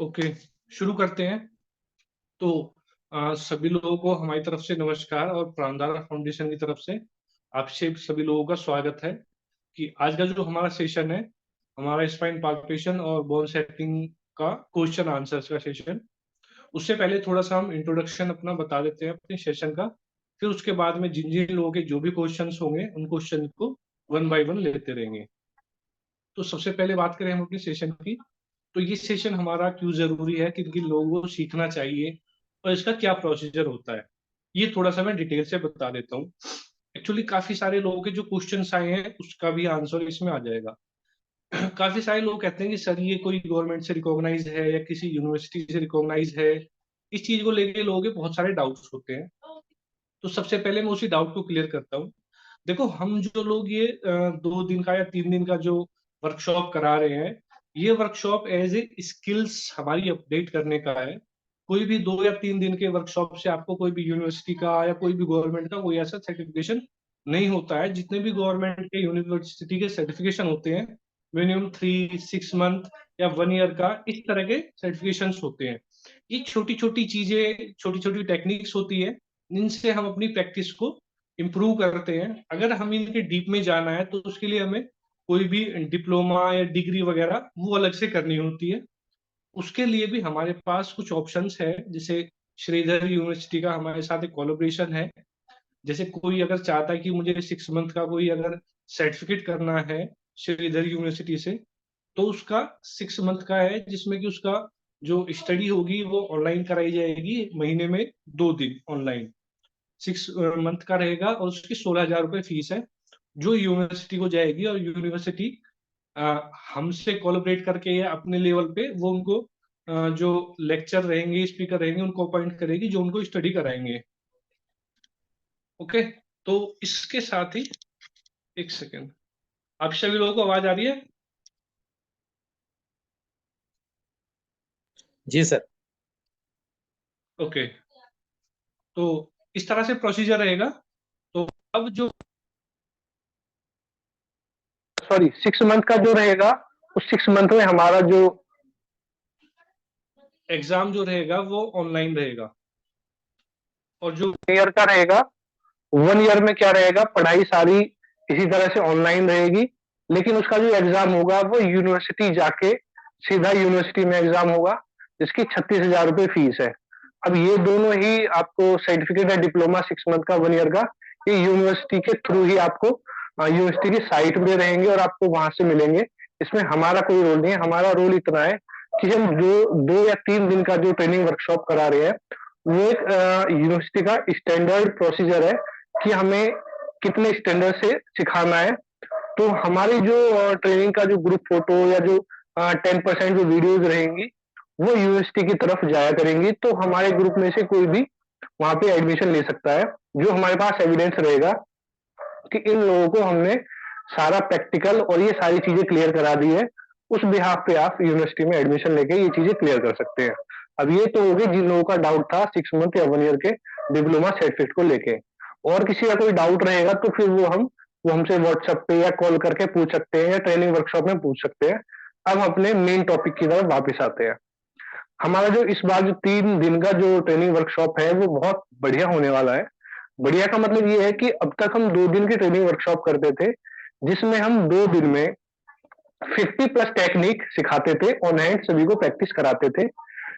Okay, शुरू करते हैं। तो सभी लोगों को हमारी तरफ से नमस्कार और प्राणधारा फाउंडेशन की तरफ से आपसे सभी लोगों का स्वागत है कि आज का जो हमारा सेशन है, हमारा स्पाइन पाल्पेशन और बोन सेटिंग का क्वेश्चन आंसर्स का सेशन। उससे पहले थोड़ा सा हम इंट्रोडक्शन अपना बता देते हैं अपने सेशन का। फिर उसके बाद में जिन जिन लोगों के जो भी क्वेश्चंस होंगे उन क्वेश्चन को वन बाय वन लेते रहेंगे। तो सबसे पहले बात करें हम अपने सेशन की। तो ये सेशन हमारा क्यों जरूरी है, किन किन लोगों को सीखना चाहिए और इसका क्या प्रोसीजर होता है, ये थोड़ा सा मैं डिटेल से बता देता हूँ। एक्चुअली काफी सारे लोगों के जो क्वेश्चंस आए हैं उसका भी आंसर इसमें आ जाएगा। काफी सारे लोग कहते हैं कि सर ये कोई गवर्नमेंट से रिकॉग्नाइज है या किसी यूनिवर्सिटी से रिकॉग्नाइज है। इस चीज को लेके लोगों के बहुत सारे डाउट्स होते हैं। तो सबसे पहले मैं उसी डाउट को क्लियर करता हूँ। देखो, हम जो लोग ये 2 दिन का या 3 दिन का जो वर्कशॉप करा रहे हैं, ये वर्कशॉप एज ए स्किल्स हमारी अपडेट करने का है। कोई भी 2 या 3 दिन के वर्कशॉप से आपको कोई भी यूनिवर्सिटी का या कोई भी गवर्नमेंट का कोई ऐसा सर्टिफिकेशन नहीं होता है। जितने भी गवर्नमेंट के यूनिवर्सिटी के सर्टिफिकेशन होते हैं, मिनिमम 3 6 मंथ या 1 ईयर का इस तरह के सर्टिफिकेशन होते हैं। ये छोटी छोटी चीजें, छोटी छोटी टेक्निक्स होती है जिनसे हम अपनी प्रैक्टिस को इम्प्रूव करते हैं। अगर हम इनके डीप में जाना है तो उसके लिए हमें कोई भी डिप्लोमा या डिग्री वगैरह वो अलग से करनी होती है। उसके लिए भी हमारे पास कुछ ऑप्शंस है, जैसे श्रीधर यूनिवर्सिटी का हमारे साथ एक कोलैबोरेशन है। जैसे कोई अगर चाहता है कि मुझे 6 मंथ का कोई अगर सर्टिफिकेट करना है श्रीधर यूनिवर्सिटी से, तो उसका 6 मंथ का है जिसमें कि उसका जो स्टडी होगी वो ऑनलाइन कराई जाएगी, महीने में 2 दिन ऑनलाइन। 6 मंथ का रहेगा और उसकी 16,000 रुपये फीस है जो यूनिवर्सिटी को जाएगी। और यूनिवर्सिटी हमसे कोलैबोरेट करके या अपने लेवल पे वो उनको जो लेक्चर रहेंगे, स्पीकर रहेंगे, उनको अपॉइंट करेगी जो उनको स्टडी कराएंगे। ओके, तो इसके साथ ही एक सेकेंड, आप सभी लोगों को आवाज आ रही है? जी सर। ओके, तो इस तरह से प्रोसीजर रहेगा। तो अब जो सॉरी 6 मंथ का जो रहेगा, उस 6 मंथ में हमारा जो एग्जाम जो रहेगा वो ऑनलाइन रहेगा। और जो ईयर का रहेगा, 1 ईयर में क्या रहेगा, पढ़ाई सारी इसी तरह से ऑनलाइन रहेगी। लेकिन उसका जो एग्जाम होगा वो यूनिवर्सिटी जाके सीधा यूनिवर्सिटी में एग्जाम होगा, जिसकी 36,000 रुपये फीस है। अब ये दोनों ही आपको सर्टिफिकेट है, डिप्लोमा 6 मंथ का, 1 ईयर का, ये यूनिवर्सिटी के थ्रू ही आपको यूनिवर्सिटी की साइट में रहेंगे और आपको वहां से मिलेंगे। इसमें हमारा कोई रोल नहीं है। हमारा रोल इतना है कि हम जो 2 या 3 दिन का जो ट्रेनिंग वर्कशॉप करा रहे हैं, वो एक यूनिवर्सिटी का स्टैंडर्ड प्रोसीजर है कि हमें कितने स्टैंडर्ड से सिखाना है। तो हमारी जो ट्रेनिंग का जो ग्रुप फोटो या जो 10% जो वीडियोज रहेंगी वो यूनिवर्सिटी की तरफ जाया करेंगी। तो हमारे ग्रुप में से कोई भी वहां पे एडमिशन ले सकता है, जो हमारे पास एविडेंस रहेगा कि इन लोगों को हमने सारा प्रैक्टिकल और ये सारी चीजें क्लियर करा दी है। उस बिहाफ पे आप यूनिवर्सिटी में एडमिशन लेके ये चीजें क्लियर कर सकते हैं। अब ये तो हो गई जिन लोगों का डाउट था 6 मंथ या 1 ईयर के डिप्लोमा सर्टिफिकेट को लेके। और किसी का कोई डाउट रहेगा तो फिर वो हमसे व्हाट्सएप पे या कॉल करके पूछ सकते हैं या ट्रेनिंग वर्कशॉप में पूछ सकते हैं। अब अपने मेन टॉपिक की तरफ वापस आते हैं। हमारा जो इस बार जो 3 दिन का जो ट्रेनिंग वर्कशॉप है वो बहुत बढ़िया होने वाला है। बढ़िया का मतलब ये है कि अब तक हम 2 दिन की ट्रेनिंग वर्कशॉप करते थे, जिसमें हम 2 दिन में 50+ टेक्निक सिखाते थे, ऑन हैंड सभी को प्रैक्टिस कराते थे,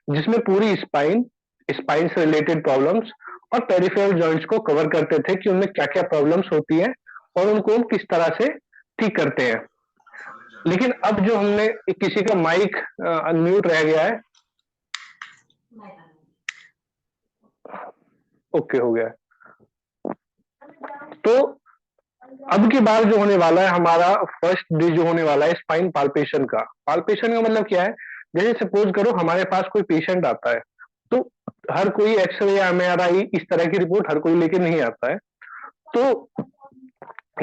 जिसमें पूरी स्पाइन, स्पाइन से रिलेटेड प्रॉब्लम्स और पेरिफेरल जॉइंट्स को कवर करते थे कि उनमें क्या क्या प्रॉब्लम्स होती है और उनको हम किस तरह से ठीक करते हैं। लेकिन अब जो हमने किसी का माइक अनम्यूट रह गया है, ओके हो गया। तो अब की बार जो होने वाला है, हमारा फर्स्ट डे जो होने वाला है स्पाइन पाल्पेशन का। पाल्पेशन का मतलब क्या है, जैसे सपोज करो हमारे पास कोई पेशेंट आता है, तो हर कोई एक्सरे या एमआरआई इस तरह की रिपोर्ट हर कोई लेके नहीं आता है। तो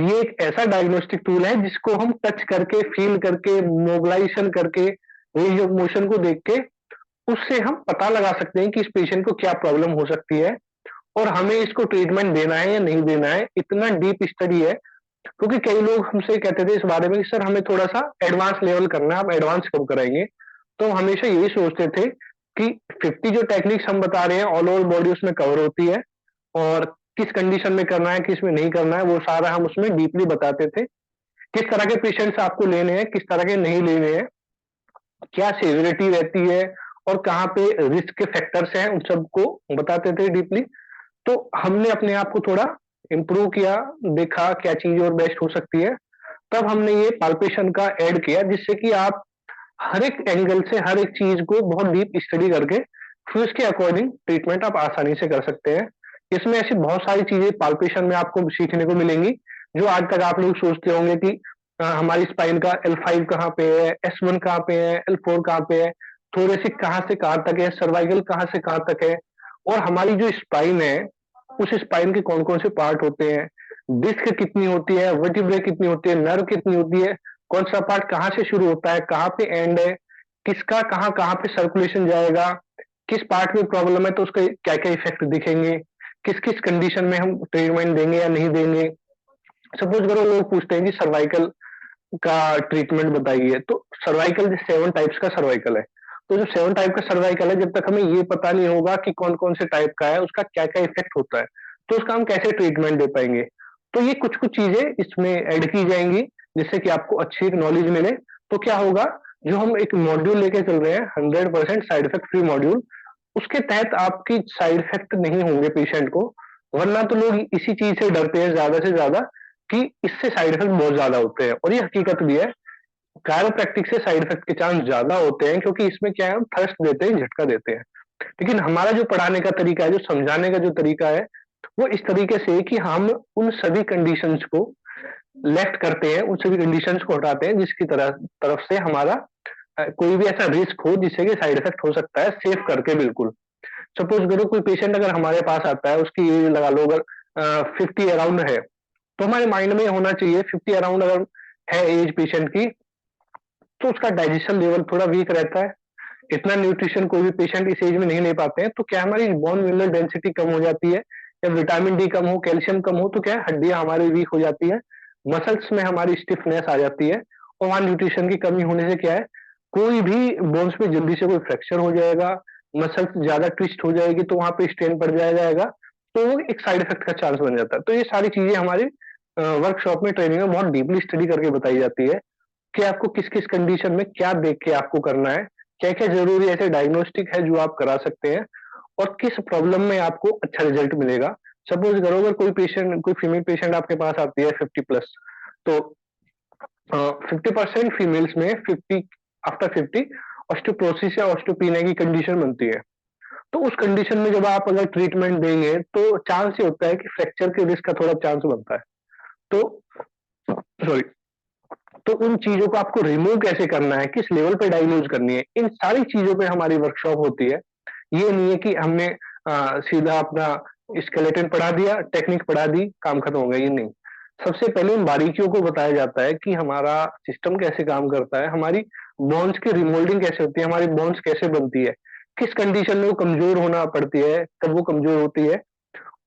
ये एक ऐसा डायग्नोस्टिक टूल है जिसको हम टच करके, फील करके, मोबिलाइजेशन करके, रेंज ऑफ मोशन को देख के उससे हम पता लगा सकते हैं कि इस पेशेंट को क्या प्रॉब्लम हो सकती है और हमें इसको ट्रीटमेंट देना है या नहीं देना है। इतना डीप स्टडी है, क्योंकि कई लोग हमसे कहते थे इस बारे में कि सर हमें थोड़ा सा एडवांस लेवल करना है, आप एडवांस कब कराएंगे। तो हम हमेशा यही सोचते थे कि 50 जो टेक्निक्स हम बता रहे हैं ऑल ओवर बॉडी उसमें कवर होती है, और किस कंडीशन में करना है, किस में नहीं करना है, वो सारा हम उसमें डीपली बताते थे। किस तरह के पेशेंट्स आपको लेने हैं, किस तरह के नहीं लेने हैं, क्या सेवरिटी रहती है, और कहाँ पे रिस्क के फैक्टर्स हैं, उन सबको बताते थे डीपली। तो हमने अपने आप को थोड़ा इम्प्रूव किया, देखा क्या चीज और बेस्ट हो सकती है। तब हमने ये पाल्पेशन का ऐड किया, जिससे कि आप हर एक एंगल से हर एक चीज को बहुत डीप स्टडी करके फिर उसके अकॉर्डिंग ट्रीटमेंट आप आसानी से कर सकते हैं। इसमें ऐसी बहुत सारी चीजें पाल्पेशन में आपको सीखने को मिलेंगी, जो आज तक आप लोग सोचते होंगे कि हमारी स्पाइन का L5 कहाँ पे है, S1 कहाँ पे है, L4 कहाँ पे है, थोड़े से कहाँ से कहाँ तक है, सर्वाइकल कहाँ से कहाँ तक है, और हमारी जो स्पाइन है उस स्पाइन के कौन कौन से पार्ट होते हैं, डिस्क कितनी होती है, वर्टिब्रे कितनी होती है, नर्व कितनी होती है, कौन सा पार्ट कहाँ से शुरू होता है, कहाँ पे एंड है, किसका कहाँ कहाँ पे सर्कुलेशन जाएगा, किस पार्ट में प्रॉब्लम है तो उसके क्या क्या इफेक्ट दिखेंगे, किस किस कंडीशन में हम ट्रीटमेंट देंगे या नहीं देंगे। सपोज करो लोग पूछते हैं कि सर्वाइकल का ट्रीटमेंट बताइए, तो सर्वाइकल 7 टाइप्स का सर्वाइकल है। तो जो 7 टाइप का सर्वाइकल है, जब तक हमें ये पता नहीं होगा कि कौन कौन से टाइप का है, उसका क्या क्या इफेक्ट होता है, तो उसका हम कैसे ट्रीटमेंट दे पाएंगे। तो ये कुछ कुछ चीजें इसमें ऐड की जाएंगी, जिससे कि आपको अच्छी एक नॉलेज मिले। तो क्या होगा, जो हम एक मॉड्यूल लेके चल रहे हैं 100% साइड इफेक्ट फ्री मॉड्यूल, उसके तहत आपकी साइड इफेक्ट नहीं होंगे पेशेंट को। वरना तो लोग इसी चीज से डरते हैं ज्यादा से ज्यादा, कि इससे साइड इफेक्ट बहुत ज्यादा होते हैं, और ये हकीकत भी है। कायरोप्रैक्टिक से साइड इफेक्ट के चांस ज्यादा होते हैं, क्योंकि इसमें क्या है, हम थ्रस्ट देते हैं, झटका देते हैं। लेकिन हमारा जो पढ़ाने का तरीका है, जो समझाने का जो तरीका है, वो इस तरीके से कि हम उन सभी कंडीशंस को लेफ्ट करते हैं, उन सभी कंडीशंस को हटाते हैं जिसकी तरफ से हमारा कोई भी ऐसा रिस्क हो जिससे कि साइड इफेक्ट हो सकता है, सेफ करके बिल्कुल। सपोज करो कोई पेशेंट अगर हमारे पास आता है, उसकी एज लगा लो अगर 50 अराउंड है, तो हमारे माइंड में होना चाहिए 50 अराउंड अगर है एज पेशेंट की, तो उसका डाइजेशन लेवल थोड़ा वीक रहता है, इतना न्यूट्रिशन कोई भी पेशेंट इस एज में नहीं ले पाते हैं, तो क्या हमारी बोन मिनरल डेंसिटी कम हो जाती है, या विटामिन डी कम हो, कैल्शियम कम हो, तो क्या है, हड्डियां हमारी वीक हो जाती है, मसल्स में हमारी स्टिफनेस आ जाती है, और वहां न्यूट्रिशन की कमी होने से क्या है, कोई भी बोन्स में जल्दी से कोई फ्रैक्चर हो जाएगा, मसल्स ज्यादा ट्विस्ट हो जाएगी, तो वहां पे स्ट्रेन पड़ जाएगा, तो वो एक साइड इफेक्ट का चांस बन जाता है। तो ये सारी चीजें हमारी वर्कशॉप में ट्रेनिंग में बहुत डीपली स्टडी करके बताई जाती है, कि आपको किस किस कंडीशन में क्या देख के आपको करना है, क्या क्या जरूरी ऐसे डायग्नोस्टिक है जो आप करा सकते हैं, और किस प्रॉब्लम में आपको अच्छा रिजल्ट मिलेगा। सपोज करो अगर कोई पेशेंट, कोई फीमेल पेशेंट आपके पास आती है 50+, तो 50% फीमेल्स में 50 आफ्टर 50 ऑस्टियोपोरोसिस या ऑस्टियोपीनिया की कंडीशन बनती है। तो उस कंडीशन में जब आप अगर ट्रीटमेंट देंगे, तो चांस ये होता है कि फ्रैक्चर के रिस्क का थोड़ा चांस बनता है। तो सॉरी, तो उन चीजों को आपको रिमूव कैसे करना है, किस लेवल पे डायग्नोज करनी है, इन सारी चीजों पे हमारी वर्कशॉप होती है। ये नहीं है कि हमने सीधा अपना स्केलेटन पढ़ा दिया, टेक्निक पढ़ा दी, काम खत्म हो गया, ये नहीं। सबसे पहले इन बारीकियों को बताया जाता है कि हमारा सिस्टम कैसे काम करता है, हमारी बोन्स की रिमोल्डिंग कैसे होती है, हमारी बोन्स कैसे बनती है, किस कंडीशन में वो कमजोर होना पड़ती है, कब वो कमजोर होती है,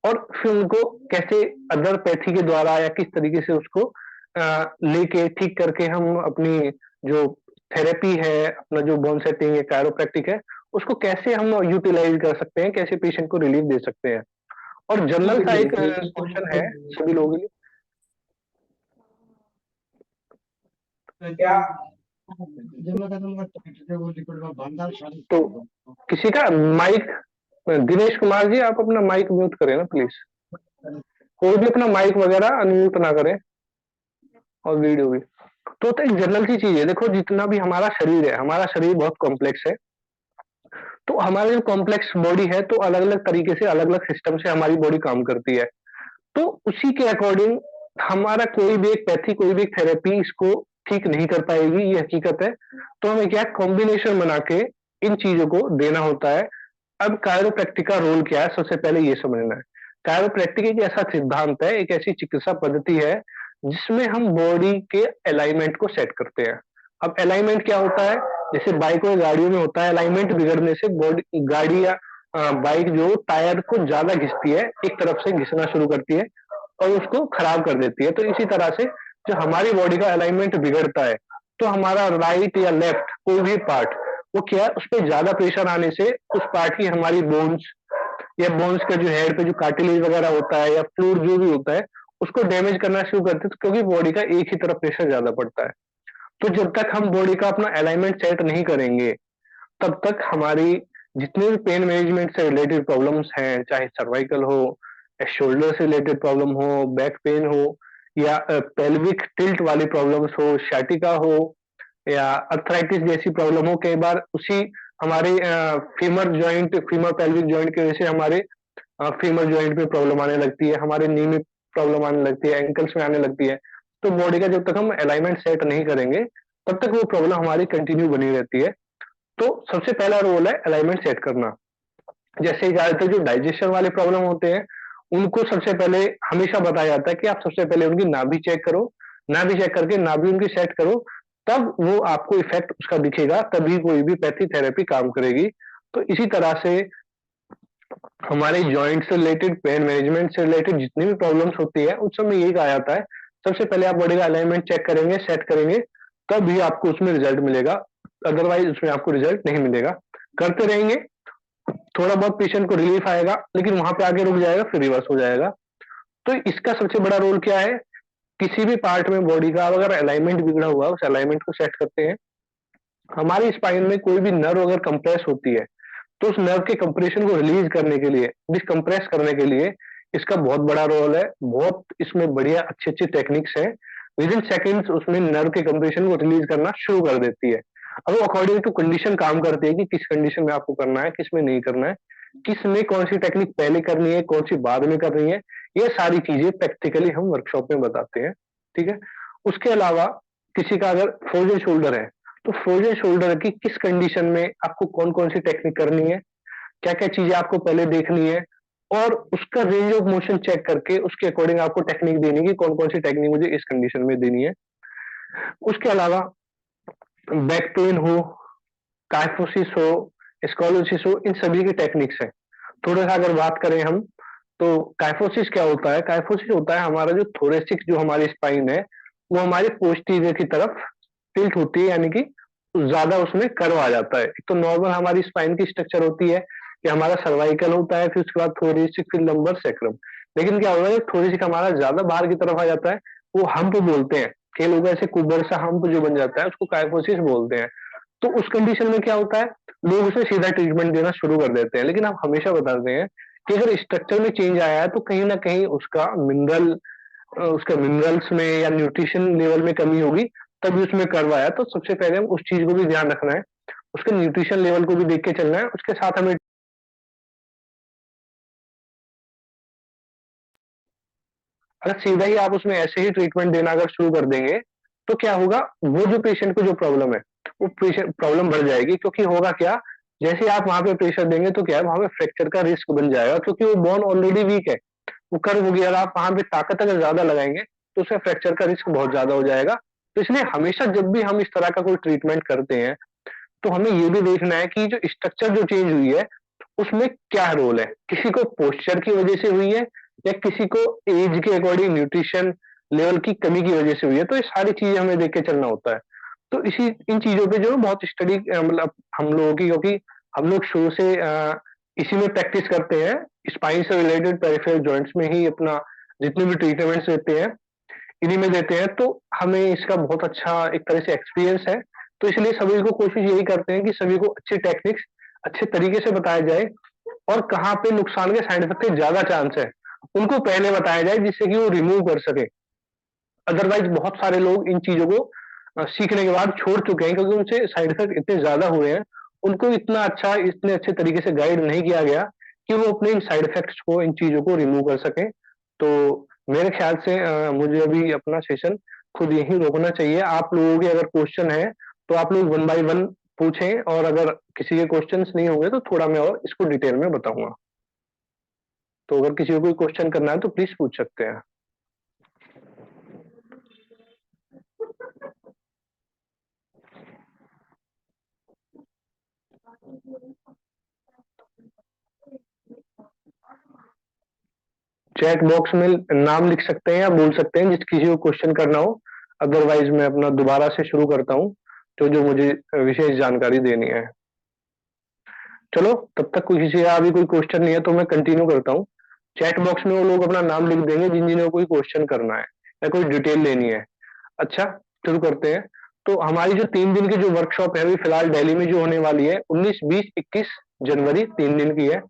और फिर उनको कैसे अदर पैथी के द्वारा या किस तरीके से उसको लेके ठीक करके हम अपनी जो थेरेपी है, अपना जो बोन सेटिंग है, कायरोप्रैक्टिक है, उसको कैसे हम यूटिलाइज कर सकते हैं, कैसे पेशेंट को रिलीफ दे सकते हैं। और तो जनरल सा देखिए एक क्वेश्चन है सभी लोगों के लिए, क्या तो किसी का माइक, दिनेश कुमार जी आप अपना माइक म्यूट करें ना प्लीज, कोई भी अपना माइक वगैरह अनम्यूट ना करें, और वीडियो भी। तो एक जनरल सी चीज है, देखो जितना भी हमारा शरीर है, हमारा शरीर बहुत कॉम्प्लेक्स है। तो हमारा जो कॉम्प्लेक्स बॉडी है, तो अलग अलग तरीके से अलग अलग सिस्टम से हमारी बॉडी काम करती है। तो उसी के अकॉर्डिंग हमारा कोई भी एक पैथी, कोई भी एक थेरेपी इसको ठीक नहीं कर पाएगी, ये हकीकत है। तो हमें क्या कॉम्बिनेशन बना के इन चीजों को देना होता है। अब कायरोप्रैक्टिक का रोल क्या है, सबसे पहले ये समझना है। कायरोप्रैक्टिक एक ऐसा सिद्धांत है, एक ऐसी चिकित्सा पद्धति है, जिसमें हम बॉडी के अलाइनमेंट को सेट करते हैं। अब अलाइनमेंट क्या होता है, जैसे बाइक और गाड़ियों में होता है, अलाइनमेंट बिगड़ने से बॉडी, गाड़ी या बाइक जो टायर को ज्यादा घिसती है, एक तरफ से घिसना शुरू करती है और उसको खराब कर देती है। तो इसी तरह से जो हमारी बॉडी का अलाइनमेंट बिगड़ता है, तो हमारा राइट या लेफ्ट कोई भी पार्ट वो क्या है, उस पर ज्यादा प्रेशर आने से उस पार्ट की हमारी बोन्स या बोन्स का जो हेड पे जो कार्टिलेज वगैरह होता है या फ्लूइड जो भी होता है उसको डैमेज करना शुरू करते हैं, तो क्योंकि बॉडी का एक ही तरफ प्रेशर ज्यादा पड़ता है। तो जब तक हम बॉडी का अपना अलाइनमेंट सेट नहीं करेंगे तब तक हमारी जितने भी पेन मैनेजमेंट से रिलेटेड प्रॉब्लम्स हैं, चाहे सर्वाइकल हो या शोल्डर से रिलेटेड प्रॉब्लम हो, बैक पेन हो या पेल्विक टिल्ट वाली प्रॉब्लम्स हो, शाटिका हो या अर्थराइटिस जैसी प्रॉब्लम हो, कई बार उसी हमारे femur joint, femur pelvic joint की वजह से हमारे फीमर जॉइंट में प्रॉब्लम आने लगती है, हमारे नी में प्रॉब्लम आने लगती है, एंकल्स में आने लगती है। तो बॉडी का जब तक हम अलाइनमेंट सेट नहीं करेंगे तब तक वो प्रॉब्लम हमारी कंटिन्यू बनी रहती है। तो सबसे पहला रोल है अलाइनमेंट सेट करना। जैसे ज्यादातर जो डाइजेशन वाले प्रॉब्लम होते हैं उनको सबसे पहले हमेशा बताया जाता है कि आप सबसे पहले उनकी नाभि चेक करो, नाभि चेक करके नाभि उनकी सेट करो, तब वो आपको इफेक्ट उसका दिखेगा, तभी कोई भी पैथी थेरेपी काम करेगी। तो इसी तरह से हमारे जॉइंट से रिलेटेड, पेन मैनेजमेंट से रिलेटेड जितनी भी प्रॉब्लम्स होती है उस समय यही कहा जाता है सबसे पहले आप बॉडी का अलाइनमेंट चेक करेंगे, सेट करेंगे, तब भी आपको उसमें रिजल्ट मिलेगा, अदरवाइज उसमें आपको रिजल्ट नहीं मिलेगा। करते रहेंगे, थोड़ा बहुत पेशेंट को रिलीफ आएगा, लेकिन वहां पे आगे रुक जाएगा, फिर रिवर्स हो जाएगा। तो इसका सबसे बड़ा रोल क्या है, किसी भी पार्ट में बॉडी का अगर अलाइनमेंट बिगड़ा हुआ है उस अलाइनमेंट को सेट करते हैं। हमारी स्पाइन में कोई भी नर्व अगर कंप्रेस होती है तो उस नर्व के कंप्रेशन को रिलीज करने के लिए, डिसकंप्रेस करने के लिए इसका बहुत बड़ा रोल है। बहुत इसमें बढ़िया अच्छी अच्छी टेक्निक्स हैं, विद इन सेकेंड्स उसमें नर्व के कंप्रेशन को रिलीज करना शुरू कर देती है। अब वो अकॉर्डिंग टू कंडीशन काम करती है कि किस कंडीशन में आपको करना है, किस में नहीं करना है, किस में कौन सी टेक्निक पहले करनी है, कौन सी बाद में करनी है। ये सारी चीजें प्रैक्टिकली हम वर्कशॉप में बताते हैं। ठीक है। उसके अलावा किसी का अगर फ्रोजन शोल्डर है तो फ्रोजन शोल्डर की किस कंडीशन में आपको कौन कौन सी टेक्निक करनी है, क्या क्या चीजें आपको पहले देखनी है, और उसका रेंज ऑफ मोशन चेक करके उसके अकॉर्डिंग आपको टेक्निक देनी है, कौन कौन सी टेक्निक मुझे इस कंडीशन में देनी है। उसके अलावा बैक पेन हो, काइफोसिस हो, स्कॉलोसिस हो, इन सभी की टेक्निक्स है। थोड़ा सा अगर बात करें हम, तो काइफोसिस क्या होता है, काइफोसिस होता है हमारा जो थोरेसिक, जो हमारी स्पाइन है वो हमारे पोस्टीरियर की तरफ टिल्ट होती है, यानी कि ज्यादा उसमें कर्व आ जाता है। एक तो नॉर्मल हमारी स्पाइन की स्ट्रक्चर होती है कि हमारा सर्वाइकल होता है, फिर उसके बाद थोरेसिक, फिर लंबर, सैक्रम। लेकिन क्या होता है, थोरेसिक हमारा ज्यादा बाहर की तरफ आ जाता है, वो हम्प बोलते हैं, कई लोग ऐसे कुबर सा हम्प जो बन जाता है उसको काइफोसिस बोलते हैं। तो उस कंडीशन में क्या होता है, लोग उसे सीधा ट्रीटमेंट देना शुरू कर देते हैं। लेकिन हम हमेशा बताते हैं कि अगर स्ट्रक्चर में चेंज आया है तो कहीं ना कहीं उसका मिनरल्स में या न्यूट्रिशन लेवल में कमी होगी, तभी उसमें कर्व आया। तो सबसे पहले हम उस चीज को भी ध्यान रखना है, उसके न्यूट्रिशन लेवल को भी देख के चलना है, उसके साथ हमें अगर सीधा ही आप उसमें ऐसे ही ट्रीटमेंट देना अगर शुरू कर देंगे तो क्या होगा, वो जो पेशेंट को जो प्रॉब्लम है वो प्रॉब्लम बढ़ जाएगी। क्योंकि होगा क्या, जैसे आप वहां पे प्रेशर देंगे तो क्या है, वहां पे फ्रैक्चर का रिस्क बन जाएगा, क्योंकि वो बोन ऑलरेडी वीक है, वो कर्व हो गया। अगर आप वहां पे ताकत अगर ज्यादा लगाएंगे तो उसमें फ्रैक्चर का रिस्क बहुत ज्यादा हो जाएगा। तो इसलिए हमेशा जब भी हम इस तरह का कोई ट्रीटमेंट करते हैं तो हमें ये भी देखना है कि जो स्ट्रक्चर जो चेंज हुई है उसमें क्या रोल है, किसी को पोस्चर की वजह से हुई है या किसी को एज के अकॉर्डिंग न्यूट्रिशन लेवल की कमी की वजह से हुई है। तो ये सारी चीजें हमें देख के चलना होता है। तो इसी इन चीजों पे जो है बहुत स्टडी मतलब हम लोगों की, क्योंकि हम लोग शुरू से इसी में प्रैक्टिस करते हैं, स्पाइन से रिलेटेड पेरिफेरल जॉइंट्स में ही अपना जितने भी ट्रीटमेंट्स देते हैं इन्हीं में देते हैं, तो हमें इसका बहुत अच्छा एक तरह से एक्सपीरियंस है। तो इसलिए सभी को कोशिश यही करते हैं कि सभी को अच्छी टेक्निक्स अच्छे तरीके से बताया जाए, और कहाँ पे नुकसान के साइड इफेक्ट के ज्यादा चांस है उनको पहले बताया जाए, जिससे कि वो रिमूव कर सके। अदरवाइज बहुत सारे लोग इन चीजों को सीखने के बाद छोड़ चुके हैं, क्योंकि उनसे साइड इफेक्ट इतने ज्यादा हुए हैं, उनको इतना अच्छा, इतने अच्छे तरीके से गाइड नहीं किया गया कि वो अपने इन साइड इफेक्ट्स को, इन चीजों को रिमूव कर सकें। तो मेरे ख्याल से मुझे अभी अपना सेशन खुद यही रोकना चाहिए। आप लोगों के अगर क्वेश्चन है तो आप लोग वन बाय वन पूछें, और अगर किसी के क्वेश्चंस नहीं होंगे तो थोड़ा मैं और इसको डिटेल में बताऊंगा। तो अगर किसी को कोई क्वेश्चन करना है तो प्लीज पूछ सकते हैं। चैट बॉक्स में नाम लिख सकते हैं या बोल सकते हैं जिस किसी को क्वेश्चन करना हो। अदरवाइज मैं अपना दोबारा से शुरू करता हूँ, तो जो मुझे विशेष जानकारी देनी है। चलो तब तक कोई किसी का अभी कोई क्वेश्चन नहीं है तो मैं कंटिन्यू करता हूँ। चैट बॉक्स में वो लोग अपना नाम लिख देंगे जिन जिन्हें कोई क्वेश्चन करना है या कोई डिटेल लेनी है। अच्छा, शुरू करते हैं। तो हमारी जो 3 दिन की जो वर्कशॉप है अभी फिलहाल दिल्ली में जो होने वाली है 19, 20, 21 जनवरी, 3 दिन की है।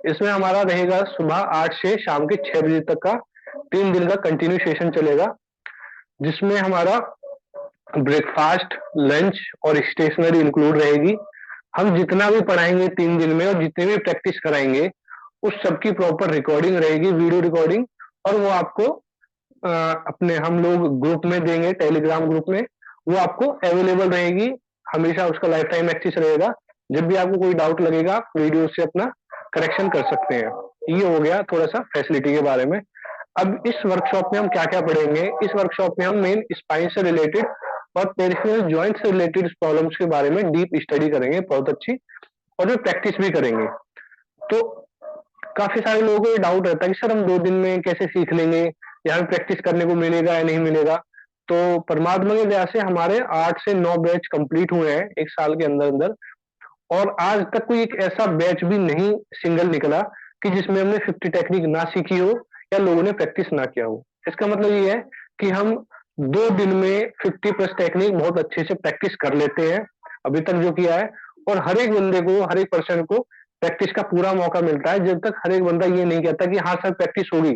इसमें हमारा रहेगा सुबह 8 से शाम के 6 बजे तक का 3 दिन का कंटिन्यू सेशन चलेगा, जिसमें हमारा ब्रेकफास्ट, लंच और स्टेशनरी इंक्लूड रहेगी। हम जितना भी पढ़ाएंगे 3 दिन में और जितने भी प्रैक्टिस कराएंगे उस सबकी प्रॉपर रिकॉर्डिंग रहेगी, वीडियो रिकॉर्डिंग। और वो आपको अपने हम लोग ग्रुप में देंगे, टेलीग्राम ग्रुप में। वो आपको अवेलेबल रहेगी, हमेशा उसका लाइफ टाइम एक्सेस रहेगा। जब भी आपको कोई डाउट लगेगा आप वीडियो से अपना करेक्शन कर सकते हैं। ये हो गया थोड़ा सा फैसिलिटी के बारे में। अब इस वर्कशॉप में हम क्या क्या पढ़ेंगे, इस वर्कशॉप में हम मेन स्पाइन से रिलेटेड और पेरिफेरल जॉइंट से रिलेटेड प्रॉब्लम्स के बारे में डीप स्टडी करेंगे, बहुत अच्छी, और जो प्रैक्टिस भी करेंगे। तो काफी सारे लोगों को ये डाउट रहता है कि सर हम 2 दिन में कैसे सीख लेंगे, या हमें प्रैक्टिस करने को मिलेगा या नहीं मिलेगा। तो परमात्मा की दया से हमारे 8 से 9 बैच कंप्लीट हुए हैं 1 साल के अंदर अंदर। और आज तक कोई एक ऐसा बैच भी नहीं सिंगल निकला कि जिसमें हमने 50 टेक्निक ना सीखी हो या लोगों ने प्रैक्टिस ना किया हो। इसका मतलब ये है कि हम 2 दिन में 50+ टेक्निक बहुत अच्छे से प्रैक्टिस कर लेते हैं अभी तक जो किया है। और हर एक बंदे को, हर एक पर्सन को प्रैक्टिस का पूरा मौका मिलता है, जब तक हर एक बंदा ये नहीं कहता कि हाँ सर प्रैक्टिस होगी।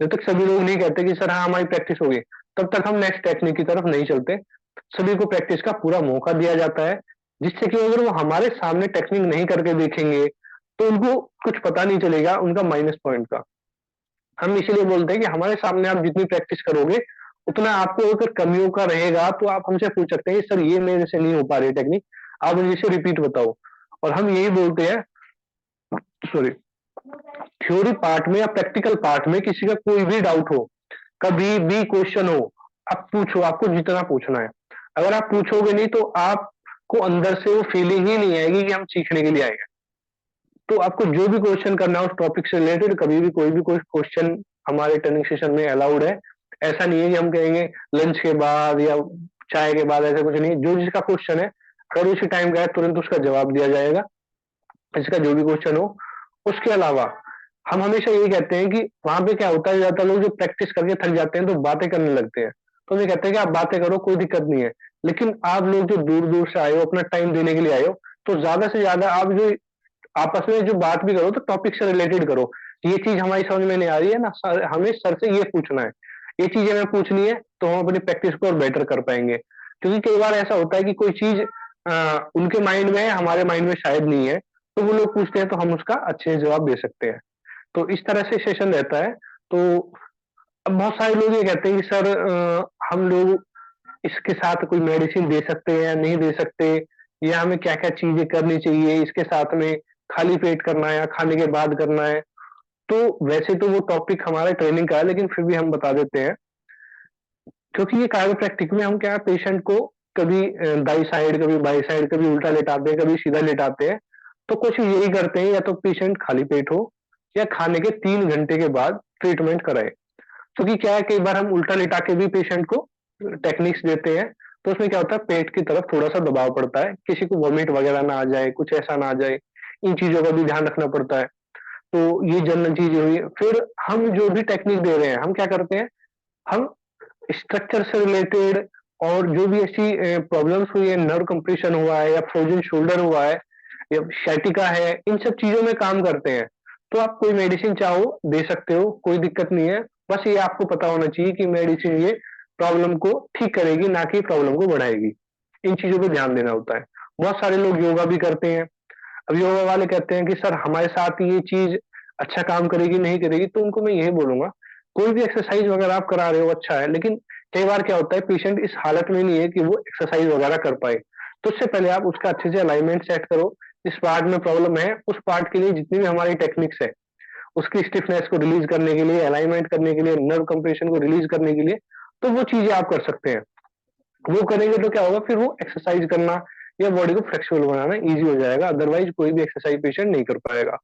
जब तक सभी लोग नहीं कहते कि सर हाँ हमारी प्रैक्टिस होगी, तब तक हम नेक्स्ट टेक्निक की तरफ नहीं चलते। सभी को प्रैक्टिस का पूरा मौका दिया जाता है, जिससे कि अगर वो हमारे सामने टेक्निक नहीं करके देखेंगे तो उनको कुछ पता नहीं चलेगा उनका माइनस पॉइंट का। हम इसीलिए बोलते हैं कि हमारे सामने आप जितनी प्रैक्टिस करोगे उतना आपको अगर कमियों का रहेगा तो आप हमसे पूछ सकते हैं सर ये मेरे से नहीं हो पा रही टेक्निक, आप मुझे इसे रिपीट बताओ। और हम यही बोलते हैं, सॉरी, थ्योरी पार्ट में या प्रैक्टिकल पार्ट में किसी का कोई भी डाउट हो, कभी भी क्वेश्चन हो, आप पूछो, आपको जितना पूछना है। अगर आप पूछोगे नहीं तो आपको अंदर से वो फीलिंग ही नहीं आएगी कि हम सीखने के लिए आए हैं। तो आपको जो भी क्वेश्चन करना है उस टॉपिक से रिलेटेड, कभी भी कोई भी कोई क्वेश्चन हमारे ट्रेनिंग सेशन में अलाउड है। ऐसा नहीं है कि हम कहेंगे लंच के बाद या चाय के बाद, ऐसा कुछ नहीं। जो जिसका क्वेश्चन है अगर उसी टाइम का है तुरंत उसका जवाब दिया जाएगा, इसका जो भी क्वेश्चन हो। उसके अलावा हम हमेशा यही कहते हैं कि वहां पे क्या होता है, ज्यादातर लोग जो प्रैक्टिस करके थक जाते हैं तो बातें करने लगते हैं। तो ये कहते हैं कि आप बातें करो, कोई दिक्कत नहीं है। लेकिन आप लोग जो दूर दूर से आए हो, अपना टाइम देने के लिए आए हो, तो ज्यादा से ज्यादा आप जो आपस में जो बात भी करो तो टॉपिक से रिलेटेड करो। ये चीज हमारी समझ में नहीं आ रही है ना सर, हमें सर से ये पूछना है, ये चीज हमें पूछनी है, तो हम अपनी प्रैक्टिस को और बेटर कर पाएंगे। क्योंकि कई बार ऐसा होता है कि कोई चीज उनके माइंड में है, हमारे माइंड में शायद नहीं है, तो वो लोग पूछते हैं तो हम उसका अच्छे से जवाब दे सकते हैं। तो इस तरह से सेशन रहता है। तो अब बहुत सारे लोग ये कहते हैं कि सर हम लोग इसके साथ कोई मेडिसिन दे सकते हैं या नहीं दे सकते, या हमें क्या क्या चीजें करनी चाहिए इसके साथ में, खाली पेट करना है या खाने के बाद करना है। तो वैसे तो वो टॉपिक हमारा ट्रेनिंग का है, लेकिन फिर भी हम बता देते हैं। क्योंकि ये कायोप्रैक्टिक में हम क्या पेशेंट को कभी दाई साइड, कभी बाई साइड, कभी उल्टा लेटाते हैं, कभी सीधा लेटाते हैं। तो कोशिश यही करते हैं या तो पेशेंट खाली पेट हो या खाने के 3 घंटे के बाद ट्रीटमेंट कराए। क्योंकि क्या है, कई बार हम उल्टा लेटा के भी पेशेंट को टेक्निक्स देते हैं, तो उसमें क्या होता है पेट की तरफ थोड़ा सा दबाव पड़ता है, किसी को वॉमिट वगैरह ना आ जाए, कुछ ऐसा ना आ जाए, इन चीजों का भी ध्यान रखना पड़ता है। तो ये जनरल चीजें हुई। फिर हम जो भी टेक्निक दे रहे हैं हम क्या करते हैं, हम स्ट्रक्चर से रिलेटेड और जो भी ऐसी प्रॉब्लम्स हुई है, नर्व कंप्रेशन हुआ है या फ्रोजन शोल्डर हुआ है या शाइटिका है, इन सब चीजों में काम करते हैं। तो आप कोई मेडिसिन चाहो दे सकते हो, कोई दिक्कत नहीं है। बस ये आपको पता होना चाहिए कि मेडिसिन ये प्रॉब्लम को ठीक करेगी, ना कि प्रॉब्लम को बढ़ाएगी। इन चीजों पे ध्यान देना होता है। बहुत सारे लोग योगा भी करते हैं। अब योगा वाले कहते हैं कि सर हमारे साथ ये चीज अच्छा काम करेगी नहीं करेगी, तो उनको मैं यही बोलूंगा कोई भी एक्सरसाइज वगैरह आप करा रहे हो अच्छा है, लेकिन कई बार क्या होता है पेशेंट इस हालत में नहीं है कि वो एक्सरसाइज वगैरह कर पाए। तो उससे पहले आप उसका अच्छे से अलाइनमेंट सेट करो। जिस पार्ट में प्रॉब्लम है उस पार्ट के लिए जितनी भी हमारी टेक्निक्स है, उसकी स्टिफनेस को रिलीज करने के लिए, अलाइनमेंट करने के लिए, नर्व कंप्रेशन को रिलीज करने के लिए, तो वो चीजें आप कर सकते हैं। वो करेंगे तो क्या होगा, फिर वो एक्सरसाइज करना या बॉडी को फ्लेक्सिबल बनाना इजी हो जाएगा। अदरवाइज कोई भी एक्सरसाइज पेशेंट नहीं कर पाएगा।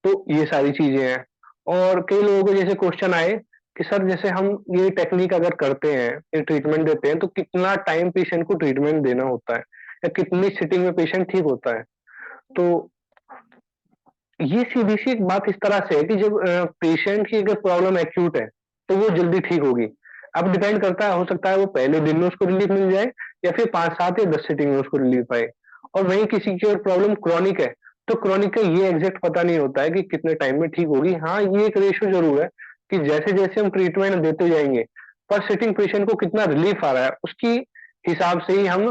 तो ये सारी चीजें हैं। और कई लोगों को जैसे क्वेश्चन आए कि सर जैसे हम ये टेक्निक अगर करते हैं, ये ट्रीटमेंट देते हैं, तो कितना टाइम पेशेंट को ट्रीटमेंट देना होता है या कितनी सिटिंग में पेशेंट ठीक होता है। तो ये सीधी सी एक बात इस तरह से है कि जब पेशेंट की अगर प्रॉब्लम एक्यूट है तो वो जल्दी ठीक होगी। अब डिपेंड करता है, हो सकता है वो पहले दिन में उसको रिलीफ मिल जाए या फिर 5 7 या 10 सिटिंग में उसको रिलीफ पाए। और वहीं किसी की प्रॉब्लम क्रॉनिक है तो क्रॉनिक का ये एग्जैक्ट पता नहीं होता है कि कितने टाइम में ठीक होगी। हाँ, ये एक रेशियो जरूर है कि जैसे जैसे हम ट्रीटमेंट देते जाएंगे पर सिटिंग पेशेंट को कितना रिलीफ आ रहा है उसकी हिसाब से ही हम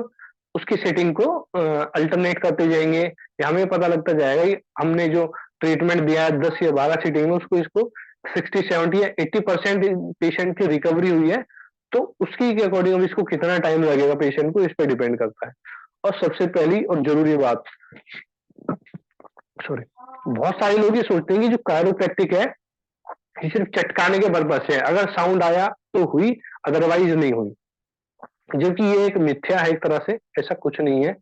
उसकी सेटिंग को अल्टरनेट करते जाएंगे, या हमें पता लगता जाएगा कि हमने जो ट्रीटमेंट दिया है 10 या 12 सीटिंग में उसको इसको 60 70 या 80% पेशेंट की रिकवरी हुई है, तो उसकी के अकॉर्डिंग अब इसको कितना टाइम लगेगा पेशेंट को, इस पर डिपेंड करता है। और सबसे पहली और जरूरी बात, सॉरी, बहुत सारे लोग ये सोचते हैं कि जो कायरोप्रैक्टिक है ये सिर्फ चटकाने के पर्पज से है, अगर साउंड आया तो हुई, अदरवाइज नहीं हुई। जबकि ये एक मिथ्या है एक तरह से, ऐसा कुछ नहीं है।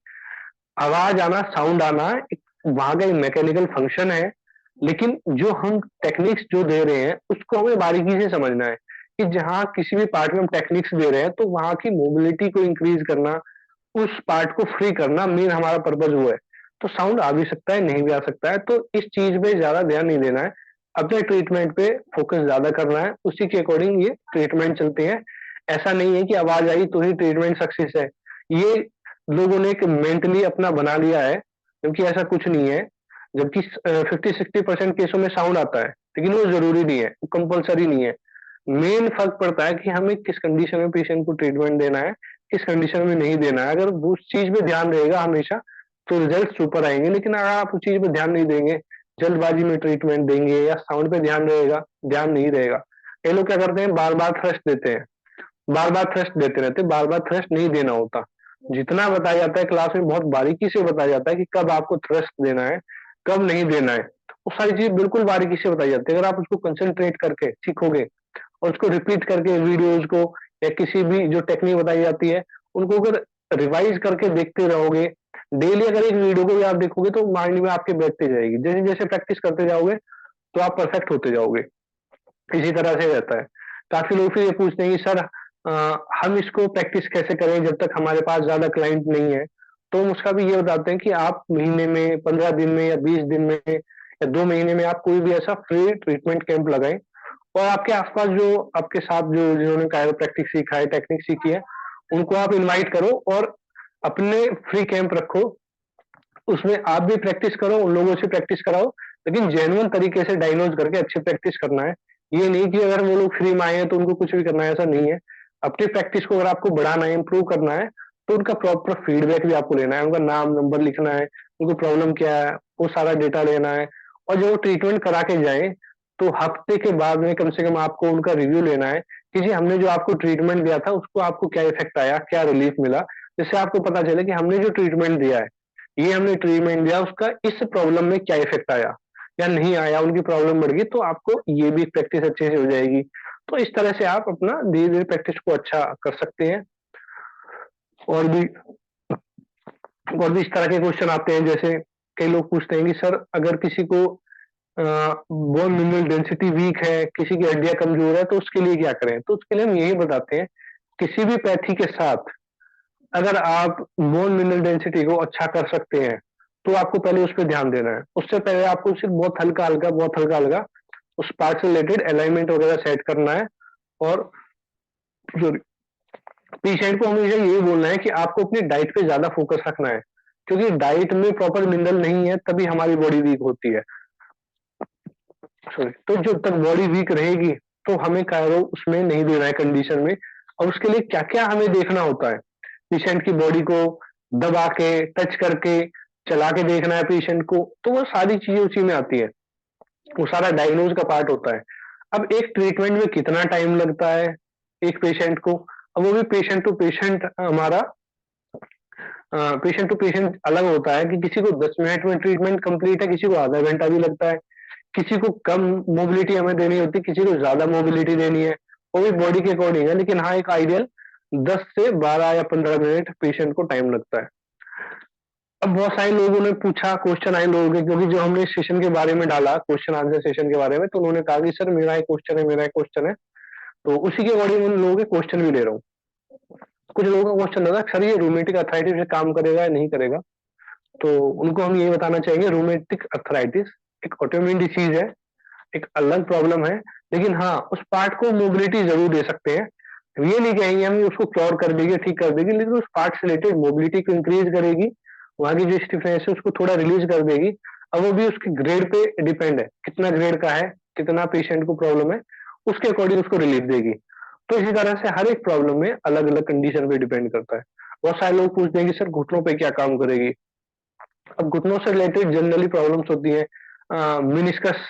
आवाज आना, साउंड आना एक वहां का एक मैकेनिकल फंक्शन है, लेकिन जो हम टेक्निक्स जो दे रहे हैं उसको हमें बारीकी से समझना है कि जहाँ किसी भी पार्ट में हम टेक्निक्स दे रहे हैं तो वहां की मोबिलिटी को इंक्रीज करना, उस पार्ट को फ्री करना मेन हमारा पर्पज वो है। तो साउंड आ भी सकता है, नहीं भी आ सकता है, तो इस चीज पे ज्यादा ध्यान नहीं देना है, अपने ट्रीटमेंट पे फोकस ज्यादा करना है, उसी के अकॉर्डिंग ये ट्रीटमेंट चलते हैं। ऐसा नहीं है कि आवाज आई तो ही ट्रीटमेंट सक्सेस है, ये लोगों ने एक मेंटली अपना बना लिया है, क्योंकि ऐसा कुछ नहीं है। जबकि 50 60% केसों में साउंड आता है, लेकिन वो जरूरी नहीं है, वो कंपलसरी नहीं है। मेन फर्क पड़ता है कि हमें किस कंडीशन में पेशेंट को ट्रीटमेंट देना है, किस कंडीशन में नहीं देना है। अगर वो उस चीज पे ध्यान रहेगा हमेशा तो रिजल्ट सुपर आएंगे, लेकिन अगर आप उस चीज पे ध्यान नहीं देंगे, जल्दबाजी में ट्रीटमेंट देंगे या साउंड पे ध्यान रहेगा, ध्यान नहीं रहेगा। ये लोग क्या करते हैं, बार बार थ्रस्ट देते हैं, बार बार थ्रस्ट देते रहते हैं, बार बार थ्रस्ट नहीं देना होता। जितना बताया जाता है क्लास में बहुत बारीकी से बताया जाता है कि कब आपको थ्रस्ट देना है, कब नहीं देना है, वो सारी चीज बिल्कुल बारीकी से बताई जाती है। अगर आप उसको कंसंट्रेट करके सीखोगे और उसको रिपीट करके वीडियोज को या किसी भी जो टेक्निक बताई जाती है उनको अगर रिवाइज करके देखते रहोगे, डेली अगर एक वीडियो को भी आप देखोगे तो माइंड में आपके बैठते जाएगी, जैसे जैसे प्रैक्टिस करते जाओगे तो आप परफेक्ट होते जाओगे। इसी तरह से रहता है। काफी लोग फिर ये पूछते हैं कि सर हम इसको प्रैक्टिस कैसे करें जब तक हमारे पास ज्यादा क्लाइंट नहीं है। तो हम उसका भी ये बताते हैं कि आप महीने में 15 दिन में या 20 दिन में या 2 महीने में आप कोई भी ऐसा फ्री ट्रीटमेंट कैंप लगाएं, और आपके आसपास जो आपके साथ जो जिन्होंने कायरोप्रैक्टिक सीखा है, टेक्निक सीखी है, उनको आप इनवाइट करो और अपने फ्री कैंप रखो। उसमें आप भी प्रैक्टिस करो, उन लोगों से प्रैक्टिस कराओ, लेकिन जेन्युइन तरीके से डायग्नोज करके अच्छी प्रैक्टिस करना है। ये नहीं कि अगर वो लोग फ्री में आए हैं तो उनको कुछ भी करना है, ऐसा नहीं है। अपनी प्रैक्टिस को अगर आपको बढ़ाना है, इंप्रूव करना है, तो उनका प्रॉपर फीडबैक भी आपको लेना है, उनका नाम नंबर लिखना है, उनको प्रॉब्लम क्या है वो सारा डेटा लेना है। और जब वो ट्रीटमेंट करा के जाए तो हफ्ते के बाद में कम से कम आपको उनका रिव्यू लेना है कि जी हमने जो आपको ट्रीटमेंट दिया था उसको आपको क्या इफेक्ट आया, क्या रिलीफ मिला, जिससे आपको पता चले कि हमने जो ट्रीटमेंट दिया है, ये हमने ट्रीटमेंट दिया उसका इस प्रॉब्लम में क्या इफेक्ट आया या नहीं आया, उनकी प्रॉब्लम बढ़ गई, तो आपको ये भी प्रैक्टिस अच्छे से हो जाएगी। तो इस तरह से आप अपना धीरे धीरे प्रैक्टिस को अच्छा कर सकते हैं। और भी और भी इस तरह के क्वेश्चन आते हैं, जैसे कई लोग पूछते हैं कि सर अगर किसी को बोन मिनरल डेंसिटी वीक है, किसी की हड्डियां कमजोर है, तो उसके लिए क्या करें। तो उसके लिए हम यही बताते हैं, किसी भी पैथी के साथ अगर आप बोन मिनरल डेंसिटी को अच्छा कर सकते हैं तो आपको पहले उस पर ध्यान देना है। उससे पहले आपको सिर्फ बहुत हल्का हल्का उस पार्ट से रिलेटेड अलाइनमेंट वगैरह सेट करना है। और पेशेंट को हमेशा यही बोलना है कि आपको अपनी डाइट पे ज्यादा फोकस रखना है, क्योंकि डाइट में प्रॉपर मिनरल नहीं है तभी हमारी बॉडी वीक होती है। सॉरी, तो जब तक बॉडी वीक रहेगी तो हमें कायरो उसमें नहीं देना है कंडीशन में। और उसके लिए क्या क्या हमें देखना होता है, पेशेंट की बॉडी को दबा के, टच करके, चला के देखना है पेशेंट को, तो वो सारी चीजें उसी में आती है, वो सारा डायग्नोज का पार्ट होता है। अब एक ट्रीटमेंट में कितना टाइम लगता है एक पेशेंट को, अब वो भी पेशेंट टू पेशेंट हमारा पेशेंट टू पेशेंट अलग होता है कि किसी को 10 मिनट में ट्रीटमेंट कंप्लीट है, किसी को आधा घंटा भी लगता है, किसी को कम मोबिलिटी हमें देनी होती है, किसी को ज्यादा मोबिलिटी देनी है, वो भी बॉडी के अकॉर्डिंग है। लेकिन हाँ, एक आइडियल 10 से 12 या 15 मिनट पेशेंट को टाइम लगता है। अब बहुत सारे लोगों ने पूछा, क्वेश्चन आए लोगों के, क्योंकि जो हमने सेशन के बारे में डाला, क्वेश्चन आंसर सेशन के बारे में, तो उन्होंने कहा कि सर मेरा एक क्वेश्चन है, मेरा एक क्वेश्चन है, तो उसी के अकॉर्डिंग उन लोगों के क्वेश्चन भी ले रहा हूँ। कुछ लोगों का क्वेश्चन था सर ये रूमेटिक अर्थराइटिस से काम करेगा या नहीं करेगा। तो उनको हम ये बताना चाहेंगे, रूमेटिक अर्थराइटिस एक ऑटोइम्यून डिसीज है, एक अलग प्रॉब्लम है, लेकिन हाँ उस पार्ट को मोबिलिटी जरूर दे सकते हैं। ये नहीं कहेंगे हम उसको क्योर कर देंगे, ठीक कर देंगे, लेकिन उस पार्ट से रिलेटेड मोबिलिटी को इंक्रीज करेगी, वहां की जो स्टिफनेस है उसको थोड़ा रिलीज कर देगी। अब वो भी उसके ग्रेड पे डिपेंड है, कितना ग्रेड का है, कितना पेशेंट को प्रॉब्लम है, उसके अकॉर्डिंग उसको रिलीफ देगी। तो इसी तरह से हर एक प्रॉब्लम में अलग अलग कंडीशन पे डिपेंड करता है। बहुत सारे लोग पूछते हैं कि सर घुटनों पे क्या काम करेगी। अब घुटनों से रिलेटेड जनरली प्रॉब्लम्स होती है, मिनिस्कस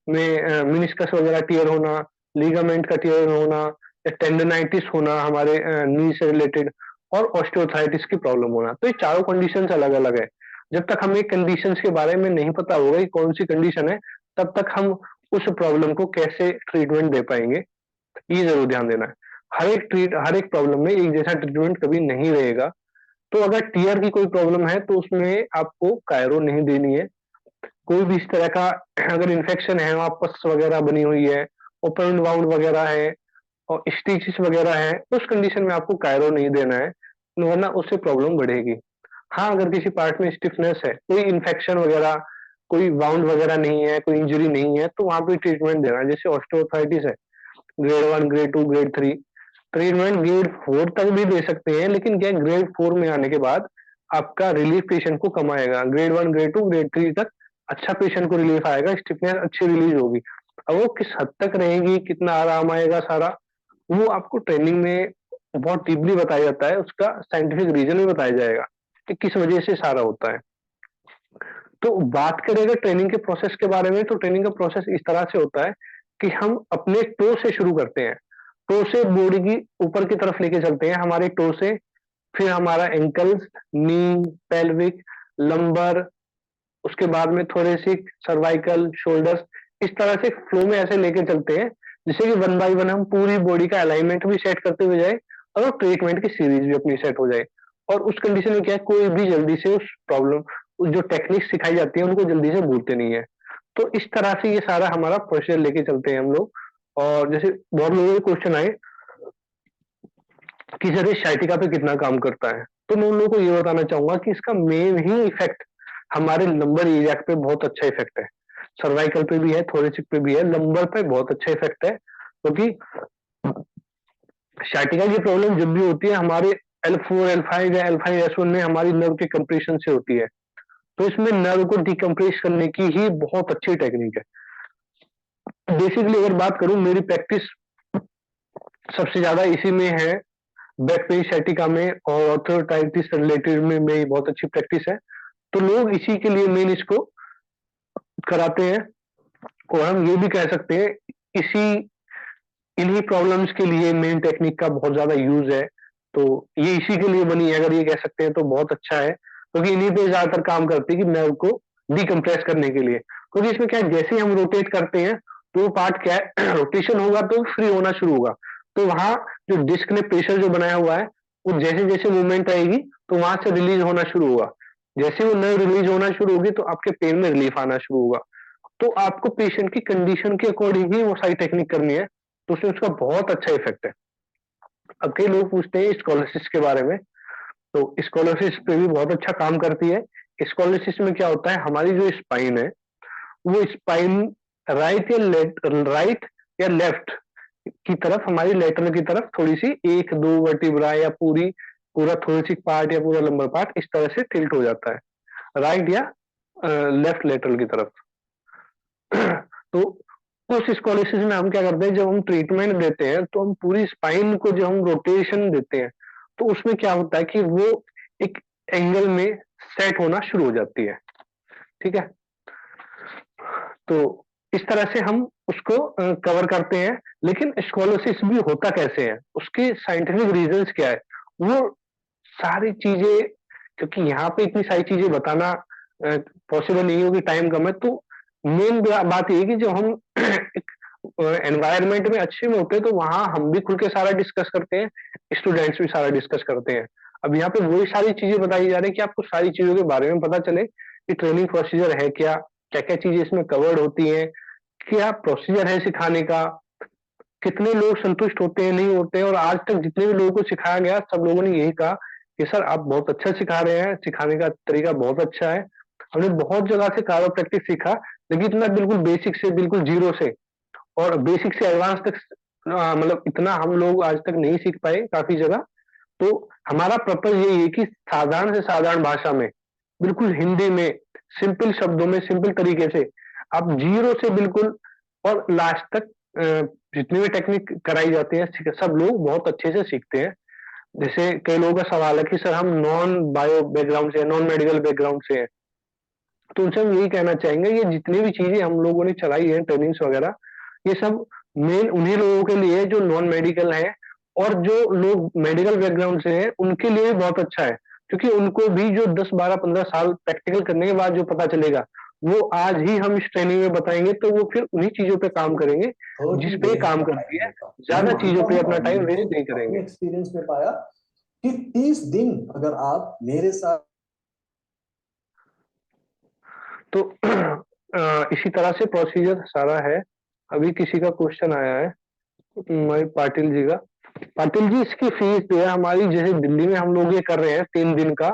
में मिनिस्कस वगैरह टियर होना, लिगामेंट का टियर होना, या टेंडनाइटिस होना हमारे नी से रिलेटेड, और ऑस्टियोआर्थराइटिस की प्रॉब्लम होना। तो ये चारों कंडीशन अलग अलग है। जब तक हमें कंडीशंस के बारे में नहीं पता होगा कि कौन सी कंडीशन है, तब तक हम उस प्रॉब्लम को कैसे ट्रीटमेंट दे पाएंगे, ये जरूर ध्यान देना है। हर एक प्रॉब्लम में एक जैसा ट्रीटमेंट कभी नहीं रहेगा। तो अगर टीयर की कोई प्रॉब्लम है तो उसमें आपको कायरो नहीं देनी है। कोई भी इस तरह का अगर इन्फेक्शन है, वहां पस वगैरह बनी हुई है, ओपन वाउंड वगैरह है और स्टिचेस वगैरह है, तो उस कंडीशन में आपको कायरो नहीं देना है, वरना उससे प्रॉब्लम बढ़ेगी। हाँ अगर किसी पार्ट में स्टिफनेस है, कोई इन्फेक्शन वगैरह, कोई वाउंड वगैरह नहीं है, कोई इंजरी नहीं है, तो वहां पे ट्रीटमेंट देना है। जैसे ऑस्टियोआर्थराइटिस है, grade 1, grade 2, grade 3, treatment grade 4 तक भी दे सकते हैं, लेकिन क्या ग्रेड 4 में आने के बाद आपका रिलीफ पेशेंट को कम आएगा। ग्रेड 1, ग्रेड 2, ग्रेड 3 तक अच्छा पेशेंट को रिलीफ आएगा, स्टिफनेस अच्छी रिलीज होगी। अब वो किस हद तक रहेगी, कितना आराम आएगा सारा, वो आपको ट्रेनिंग में बहुत डीपली बताया जाता है, उसका साइंटिफिक रीजन भी बताया जाएगा कि किस वजह से सारा होता है। तो बात करें अगर ट्रेनिंग के प्रोसेस के बारे में, तो ट्रेनिंग का प्रोसेस इस तरह से होता है कि हम अपने टो से शुरू करते हैं। टो से बॉडी की ऊपर की तरफ लेके चलते हैं, हमारे टो से, फिर हमारा एंकल्स, नी, पेल्विक, लंबर, उसके बाद में थोरेसिक, सर्वाइकल, शोल्डर्स, इस तरह से फ्लो में ऐसे लेके चलते हैं, जिससे कि वन बाय वन हम पूरी बॉडी का अलाइनमेंट भी सेट करते हुए जाए और ट्रीटमेंट की सीरीज भी अपनी सेट हो जाए। और उस कंडीशन में क्या है, कोई भी जल्दी से उस प्रॉब्लम, जो टेक्निक सिखाई जाती है उनको जल्दी से भूलते नहीं है। तो इस तरह से ये सारा हमारा प्रोसीजर लेके चलते हैं हम लोग। और जैसे बहुत लोगों के क्वेश्चन आए कि सर ये sciatica पे कितना काम करता है, तो मैं उन लोगों को ये बताना चाहूंगा कि इसका मेन ही इफेक्ट हमारे लंबर एरिया पे बहुत अच्छा इफेक्ट है। सर्वाइकल पे भी है, थोरेसिक पे भी है, लंबर पे बहुत अच्छा इफेक्ट है, क्योंकि sciatica की प्रॉब्लम जब भी होती है हमारे L4, L5 या L5, S1 में हमारी नर्व के कंप्रेशन से होती है। तो इसमें नर्व को डिकम्प्रेस करने की ही बहुत अच्छी टेक्निक है। बेसिकली अगर बात करूं, मेरी प्रैक्टिस सबसे ज्यादा इसी में है, बैक पेन sciatica में और ऑर्थोटाइटिस रिलेटेड में मेरी बहुत अच्छी प्रैक्टिस है। तो लोग इसी के लिए मेन इसको कराते हैं। और हम ये भी कह सकते हैं, इसी इन्हीं प्रॉब्लम्स के लिए मेन टेक्निक का बहुत ज्यादा यूज है। तो ये इसी के लिए बनी है, अगर ये कह सकते हैं तो बहुत अच्छा है, क्योंकि इन्हीं पे ज्यादातर काम करती है कि नर्व को डिकम्प्रेस करने के लिए। क्योंकि इसमें क्या है, जैसे ही हम रोटेट करते हैं तो वो पार्ट क्या है, रोटेशन होगा तो फ्री होना शुरू होगा। तो वहां जो डिस्क ने प्रेशर जो बनाया हुआ है, वो जैसे जैसे मूवमेंट आएगी तो वहां से रिलीज होना शुरू होगा। जैसे वो नर्व रिलीज होना शुरू होगी तो आपके पेन में रिलीफ आना शुरू होगा। तो आपको पेशेंट की कंडीशन के अकॉर्डिंग ही वो सारी टेक्निक करनी है, तो उसमें उसका बहुत अच्छा इफेक्ट है। अब कई लोग पूछते हैं स्कॉलरशिप के बारे में, तो स्कॉलरशिप पे भी बहुत अच्छा काम करती है। स्कॉलरशिप में क्या होता है, हमारी जो स्पाइन है, वो स्पाइन राइट या लेफ्ट की तरफ, हमारी लेटरल की तरफ थोड़ी सी, एक दो वर्टिब्रा या पूरा थोरेसिक पार्ट या पूरा लंबर पार्ट इस तरह से टिल्ट हो जाता है, राइट या लेफ्ट लेटरल की तरफ। तो उस स्कॉलरशिप में हम क्या करते हैं, जब हम ट्रीटमेंट देते हैं तो हम पूरी स्पाइन को जब हम रोटेशन देते हैं, तो उसमें क्या होता है कि वो एक एंगल में सेट होना शुरू हो जाती है। ठीक है, तो इस तरह से हम उसको कवर करते हैं। लेकिन स्कॉलरशिप भी होता कैसे है, उसके साइंटिफिक रीजंस क्या है, वो सारी चीजें, क्योंकि यहाँ पे इतनी सारी चीजें बताना पॉसिबल नहीं होगी, टाइम कम है। तो मेन बात ये कि जब हम एक एनवायरनमेंट में अच्छे में होते हैं तो वहां हम भी खुल के सारा डिस्कस करते हैं, स्टूडेंट्स भी सारा डिस्कस करते हैं। अब यहाँ पे वही सारी चीजें बताई जा रही है कि आपको सारी चीजों के बारे में पता चले कि ट्रेनिंग प्रोसीजर है क्या, क्या क्या चीजें इसमें कवर्ड होती हैं, क्या प्रोसीजर है सिखाने का, कितने लोग संतुष्ट होते हैं नहीं होते हैं। और आज तक जितने भी लोगों को सिखाया गया, सब लोगों ने यही कहा कि सर आप बहुत अच्छा सिखा रहे हैं, सिखाने का तरीका बहुत अच्छा है। हमने बहुत जगह से कारो प्रैक्टिस सीखा, लेकिन इतना बिल्कुल बेसिक से बिल्कुल जीरो से और बेसिक से एडवांस तक मतलब इतना हम लोग आज तक नहीं सीख पाए काफी जगह। तो हमारा पर्पज यही है कि साधारण से साधारण भाषा में, बिल्कुल हिंदी में, सिंपल शब्दों में, सिंपल तरीके से आप जीरो से बिल्कुल और लास्ट तक जितनी भी टेक्निक कराई जाती है सब लोग बहुत अच्छे से सीखते हैं। जैसे कई लोगों का सवाल है कि सर हम नॉन बायो बैकग्राउंड से हैं, नॉन मेडिकल बैकग्राउंड से हैं, तो उनसे हम यही कहना चाहेंगे ये जितनी भी चीजें हम लोगों ने चलाई है ट्रेनिंग्स वगैरह, ये सब मेन उन्हीं लोगों के लिए जो नॉन मेडिकल है, और जो लोग मेडिकल बैकग्राउंड से हैं उनके लिए भी बहुत अच्छा है, क्योंकि उनको भी जो 10 12 15 साल प्रैक्टिकल करने के बाद जो पता चलेगा वो आज ही हम इस ट्रेनिंग में बताएंगे, तो वो फिर उन्हीं चीजों पे काम करेंगे थर्ड जिस ही पे डे है काम पढ़ाई करती है, का। मैं ज्यादा चीजों मानता पे हूँ अपना और टाइम मैंने वेस्ट नहीं अपने करेंगे। एक्सपीरियंस में पाया कि 30 दिन अगर आप मेरे साथ। तो इसी तरह से प्रोसीजर सारा है। अभी किसी का क्वेश्चन आया है मई पाटिल जी का। पाटिल जी इसकी फीस जो है हमारी, जैसे दिल्ली में हम लोग ये कर रहे हैं 3 दिन का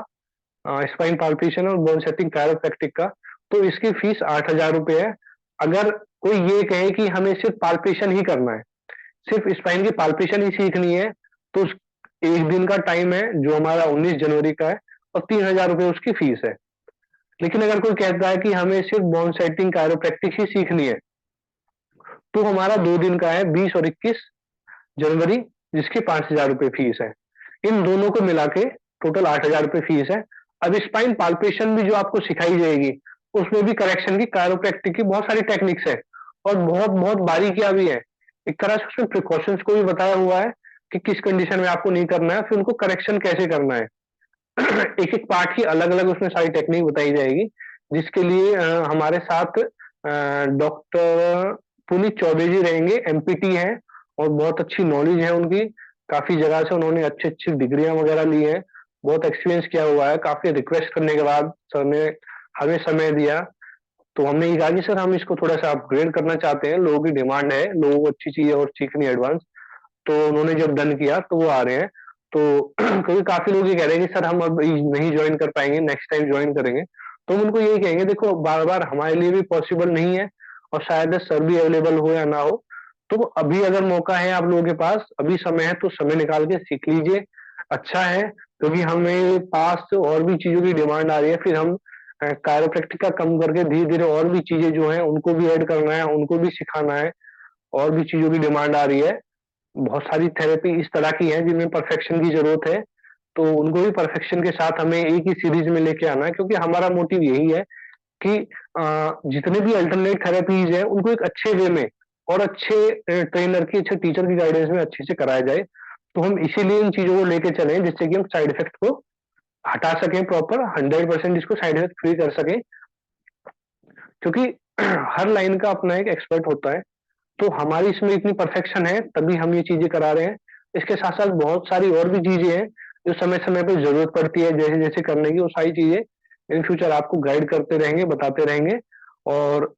स्पाइन पाल्पेशन और बोन सेटिंग कायरोप्रैक्टिक का, तो इसकी फीस 8,000 रुपये है। अगर कोई ये कहे कि हमें सिर्फ पाल्पेशन ही करना है, सिर्फ स्पाइन की पाल्पेशन ही सीखनी है, तो 1 दिन का टाइम है जो हमारा 19 जनवरी का है, और 3,000 रुपये उसकी फीस है। लेकिन अगर कोई कहता है कि हमें सिर्फ बोन सेटिंग कायरोप्रैक्टिक ही सीखनी है, तो हमारा 2 दिन का है 20 और 21 जनवरी, जिसकी 5,000 रुपये फीस है। इन दोनों को मिला के टोटल 8,000 रुपये फीस है। अब स्पाइन पाल्पेशन भी जो आपको सिखाई जाएगी, उसमें भी करेक्शन की कायरोप्रैक्टिक की बहुत सारी टेक्निक्स है और बहुत बहुत बारीकियां भी है। एक तरह से उसमें प्रिकॉशंस को भी बताया हुआ है कि किस कंडीशन में आपको नहीं करना है, फिर उनको करेक्शन कैसे करना है। एक एक पार्ट की अलग अलग उसमें सारी टेक्निक बताई जाएगी, जिसके लिए हमारे साथ डॉक्टर पुनीत चौबे जी रहेंगे, एमपीटी हैं और बहुत अच्छी नॉलेज है उनकी, काफी जगह से उन्होंने अच्छी अच्छी डिग्रियां वगैरह ली है, बहुत एक्सपीरियंस किया हुआ है। काफी रिक्वेस्ट करने के बाद सर ने हमें समय दिया, तो हमने ये कहा कि सर हम इसको थोड़ा सा अपग्रेड करना चाहते हैं, लोगों की डिमांड है, लोगों को अच्छी चीजें और सीखनी एडवांस। तो उन्होंने जब डन किया तो वो आ रहे हैं। तो क्योंकि काफी लोग ये कह रहे हैं कि सर हम अब नहीं ज्वाइन कर पाएंगे, नेक्स्ट टाइम ज्वाइन करेंगे, तो हम उनको यही कहेंगे देखो बार बार हमारे लिए भी पॉसिबल नहीं है, और शायद सर भी अवेलेबल हो या ना हो। तो अभी अगर मौका है आप लोगों के पास, अभी समय है, तो समय निकाल के सीख लीजिए, अच्छा है। क्योंकि हमें पास से और भी चीजों की डिमांड आ रही है, फिर हम कायरोप्रैक्टिक का कम करके धीरे धीरे और भी चीजें जो है उनको भी ऐड करना है, उनको भी सिखाना है, और भी चीजों की डिमांड आ रही है। बहुत सारी थेरेपी इस तरह की है जिनमें परफेक्शन की जरूरत है, तो उनको भी परफेक्शन के साथ हमें एक ही सीरीज में लेके आना है, क्योंकि हमारा मोटिव यही है कि जितने भी अल्टरनेट थेरेपीज है उनको एक अच्छे वे में और अच्छे ट्रेनर की, अच्छे टीचर की गाइडेंस में अच्छे से कराया जाए। तो हम इसीलिए इन चीजों को लेके चलें, जिससे कि हम साइड इफेक्ट को हटा सकें, प्रॉपर 100% इसको साइड इफेक्ट फ्री कर सकें। क्योंकि हर लाइन का अपना एक एक्सपर्ट होता है, तो हमारी इसमें इतनी परफेक्शन है तभी हम ये चीजें करा रहे हैं। इसके साथ साथ बहुत सारी और भी चीजें हैं जो समय समय पे जरूरत पड़ती है जैसे जैसे करने की, वो सारी चीजें इन फ्यूचर आपको गाइड करते रहेंगे, बताते रहेंगे। और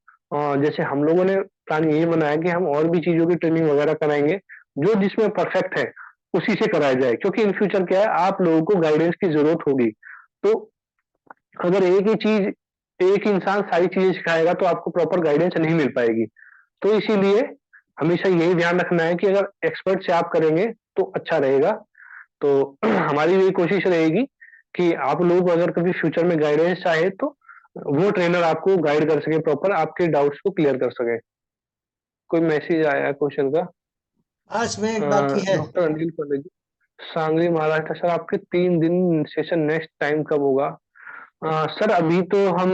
जैसे हम लोगों ने प्लान यही बनाया कि हम और भी चीजों की ट्रेनिंग वगैरह कराएंगे, जो जिसमें परफेक्ट है उसी से कराया जाए, क्योंकि इन फ्यूचर क्या है आप लोगों को गाइडेंस की जरूरत होगी। तो अगर एक ही चीज, एक इंसान सारी चीजें सिखाएगा तो आपको प्रॉपर गाइडेंस नहीं मिल पाएगी। तो इसीलिए हमेशा यही ध्यान रखना है कि अगर एक्सपर्ट से आप करेंगे तो अच्छा रहेगा। तो हमारी यही कोशिश रहेगी कि आप लोग अगर कभी फ्यूचर में गाइडेंस चाहे तो वो ट्रेनर आपको गाइड कर सके, प्रॉपर आपके डाउट्स को क्लियर कर सके। कोई मैसेज आया है क्वेश्चन का? आज में एक बाकी है। डॉक्टर अनिल पंडित जी, सांगली महाराष्ट्र। सर आपके 3 दिन सेशन नेक्स्ट टाइम कब होगा? सर अभी तो हम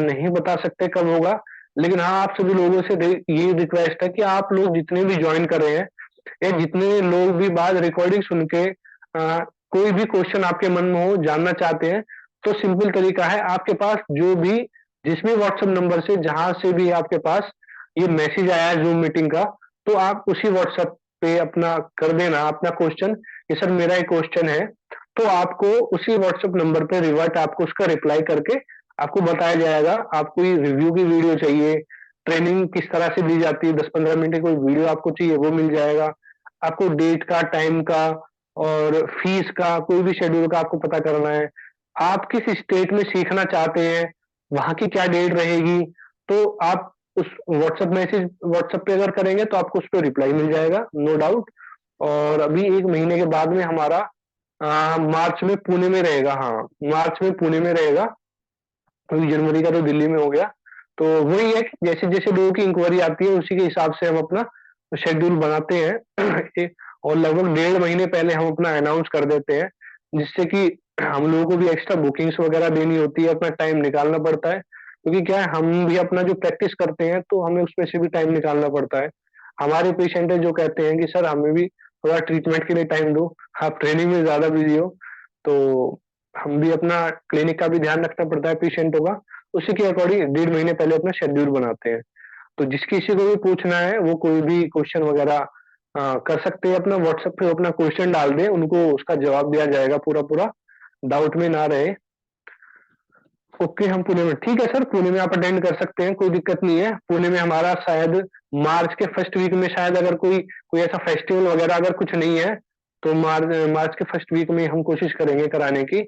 नहीं बता सकते कब होगा, लेकिन हाँ आप सभी लोगों से ये रिक्वेस्ट है कि आप लोग जितने भी ज्वाइन कर रहे हैं, या जितने लोग भी बाद रिकॉर्डिंग सुन के कोई भी क्वेश्चन आपके मन में हो, जानना चाहते हैं, तो सिंपल तरीका है, आपके पास जो भी जिस भी व्हाट्सएप नंबर से जहां से भी आपके पास ये मैसेज आया है जूम मीटिंग का, तो आप उसी व्हाट्सएप पे अपना कर देना अपना क्वेश्चन कि सर मेरा एक क्वेश्चन है। तो आपको उसी व्हाट्सएप नंबर पे रिवर्ट आपको उसका रिप्लाई करके आपको बताया जाएगा। आपको ये रिव्यू की वीडियो चाहिए, ट्रेनिंग किस तरह से दी जाती है, 10 15 मिनट की कोई वीडियो आपको चाहिए वो मिल जाएगा। आपको डेट का, टाइम का और फीस का, कोई भी शेड्यूल का आपको पता करना है। आप किस स्टेट में सीखना चाहते हैं, वहां की क्या डेट रहेगी, तो आप उस व्हाट्सएप पे अगर करेंगे तो आपको उस पर रिप्लाई मिल जाएगा, नो डाउट। और अभी 1 महीने के बाद में हमारा मार्च में पुणे में रहेगा। हाँ, मार्च में पुणे में रहेगा, क्योंकि जनवरी का तो दिल्ली में हो गया। तो वही है कि जैसे जैसे लोगों की इंक्वायरी आती है उसी के हिसाब से हम अपना शेड्यूल बनाते हैं और लगभग 1.5 महीने पहले हम अपना अनाउंस कर देते हैं, जिससे कि हम लोगों को भी एक्स्ट्रा बुकिंग्स वगैरह देनी होती है, अपना टाइम निकालना पड़ता है। क्योंकि क्या है, हम भी अपना जो प्रैक्टिस करते हैं तो हमें उसमें से भी टाइम निकालना पड़ता है। हमारे पेशेंट है जो कहते हैं कि सर हमें भी थोड़ा ट्रीटमेंट के लिए टाइम दो, आप ट्रेनिंग में ज्यादा बिजी हो। तो हम भी अपना क्लिनिक का भी ध्यान रखना पड़ता है पेशेंटों का, उसी के अकॉर्डिंग 1.5 महीने पहले अपना शेड्यूल बनाते हैं। तो जिस किसी को भी पूछना है वो कोई भी क्वेश्चन वगैरह कर सकते हैं, अपना व्हाट्सएप पे अपना क्वेश्चन डाल दें, उनको उसका जवाब दिया जाएगा पूरा पूरा, डाउट में ना रहे। ओके, हम पुणे में, ठीक है सर, पुणे में आप अटेंड कर सकते हैं, कोई दिक्कत नहीं है। पुणे में हमारा शायद मार्च के फर्स्ट वीक में, शायद अगर कोई कोई ऐसा फेस्टिवल वगैरह अगर कुछ नहीं है तो मार्च के फर्स्ट वीक में हम कोशिश करेंगे कराने की,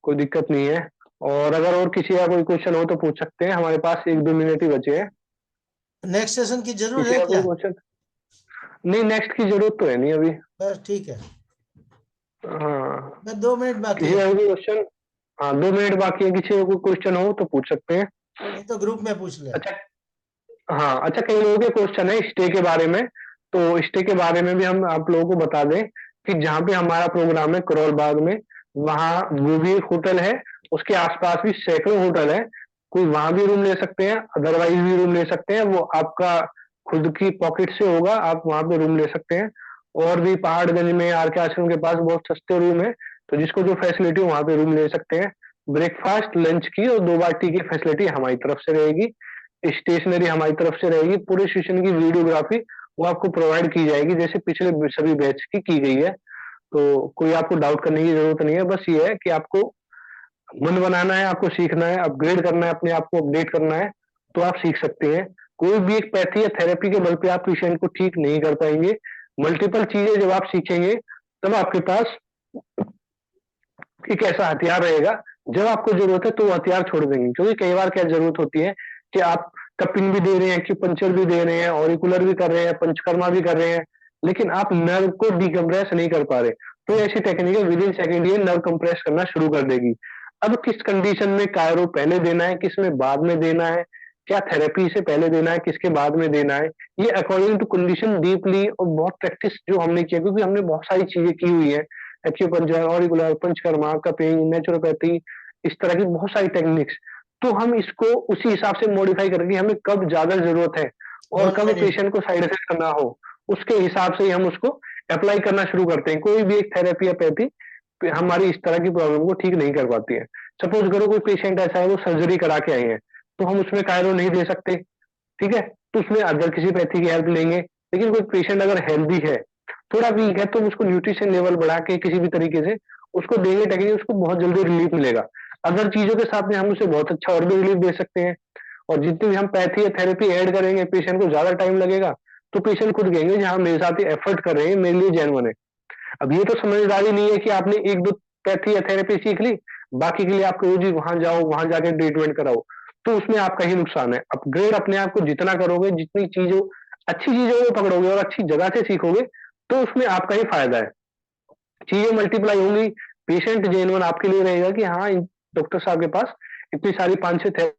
कोई दिक्कत नहीं है। और अगर और किसी का कोई क्वेश्चन हो तो पूछ सकते हैं, हमारे पास 1-2 मिनट ही बचे हैं। नेक्स्ट सेशन की जरूरत किसी है का कोई क्या? क्वेश्चन? नहीं, नेक्स्ट की जरूरत तो है नहीं अभी। बस ठीक है, हाँ, बस 2 मिनट बाकी किसी है। का कोई क्वेश्चन? हाँ, 2 मिनट बाकी है, किसी का कोई क्वेश्चन हो तो पूछ सकते हैं। नहीं तो ग्रुप में पूछ ले। अच्छा, हाँ, अच्छा, कई लोगों के क्वेश्चन है स्टे के बारे में, तो स्टे के बारे में भी हम आप लोगों को बता दें कि जहाँ पे हमारा प्रोग्राम है करोल बाग में, वहाँ वो भी एक होटल है, उसके आसपास भी सैकड़ों होटल है। कोई वहां भी रूम ले सकते हैं, अदरवाइज भी रूम ले सकते हैं, वो आपका खुद की पॉकेट से होगा, आप वहां पे रूम ले सकते हैं। और भी पहाड़गंज में आर के आश्रम के पास बहुत सस्ते रूम है, तो जिसको जो फैसिलिटी वहां पे रूम ले सकते हैं। ब्रेकफास्ट, लंच की और 2 बार टी की फैसिलिटी हमारी तरफ से रहेगी, स्टेशनरी हमारी तरफ से रहेगी, पूरे सेशन की वीडियोग्राफी वो आपको प्रोवाइड की जाएगी, जैसे पिछले सभी बैच की गई है। तो कोई आपको डाउट करने की जरूरत नहीं है, बस ये है कि आपको मन बनाना है, आपको सीखना है, अपग्रेड करना है, अपने आप को अपडेट करना है, तो आप सीख सकते हैं। कोई भी एक पैथी या थेरेपी के बल पे आप पेशेंट को ठीक नहीं कर पाएंगे। मल्टीपल चीजें जब आप सीखेंगे तब आपके पास एक ऐसा हथियार रहेगा, जब आपको जरूरत है तो वो हथियार छोड़ देंगे। क्योंकि कई बार क्या जरूरत होती है कि आप कपिंग भी दे रहे हैं, एक्यूपंक्चर भी दे रहे हैं, ऑरिकुलर भी कर रहे हैं, पंचकर्मा भी कर रहे हैं, लेकिन आप नर्व को डिकम्प्रेस नहीं कर पा रहे, तो ऐसी टेक्निक है विद इन सेकेंड ये नर्व कंप्रेस करना शुरू कर देगी। अब किस कंडीशन में कायरो पहले देना है, किस में बाद में देना है, क्या थेरेपी से पहले देना है, किसके बाद में देना है, ये अकॉर्डिंग टू कंडीशन डीपली और बहुत प्रैक्टिस जो हमने किया, क्योंकि हमने बहुत सारी चीजें की हुई है, acupuncture, auricular, panchakarma, cupping, naturopathy, इस तरह की बहुत सारी टेक्निक्स। तो हम इसको उसी हिसाब से मॉडिफाई करेंगे, हमें कब ज्यादा जरूरत है और कब ऑलरेडी पेशेंट को साइड इफेक्ट ना हो, उसके हिसाब से ही हम उसको अप्लाई करना शुरू करते हैं। कोई भी एक थेरेपी या पैथी हमारी इस तरह की प्रॉब्लम को ठीक नहीं कर पाती है। सपोज करो कोई पेशेंट ऐसा है वो सर्जरी करा के आए हैं, तो हम उसमें कायरो नहीं दे सकते, ठीक है, तो उसमें अदर किसी पैथी की हेल्प लेंगे। लेकिन कोई पेशेंट अगर हेल्दी है, थोड़ा वीक है, तो हम उसको न्यूट्रिशन लेवल बढ़ा के किसी भी तरीके से उसको देंगे, ताकि उसको बहुत जल्दी रिलीफ मिलेगा। अदर चीजों के साथ में हम उसे बहुत अच्छा और भी रिलीफ दे सकते हैं। और जितनी भी हम पैथी या थेरेपी ऐड करेंगे, पेशेंट को ज्यादा टाइम लगेगा, तो पेशेंट खुद कहेंगे जी हाँ, मेरे साथ ये एफर्ट कर रहे हैं, मेरे लिए जेन्युइन है। अब ये तो समझदारी नहीं है कि आपने 1-2 पैथी या थेरेपी सीख ली, बाकी के लिए आपको रोज ही वहां जाओ, वहां जाके ट्रीटमेंट कराओ, तो उसमें आपका ही नुकसान है। अपग्रेड अपने आप को जितना करोगे, जितनी चीजों अच्छी चीजों को पकड़ोगे और अच्छी जगह से सीखोगे, तो उसमें आपका ही फायदा है, चीजें मल्टीप्लाई होंगी, पेशेंट जेन्युइन आपके लिए रहेगा कि हाँ, डॉक्टर साहब के पास इतनी सारी 5-6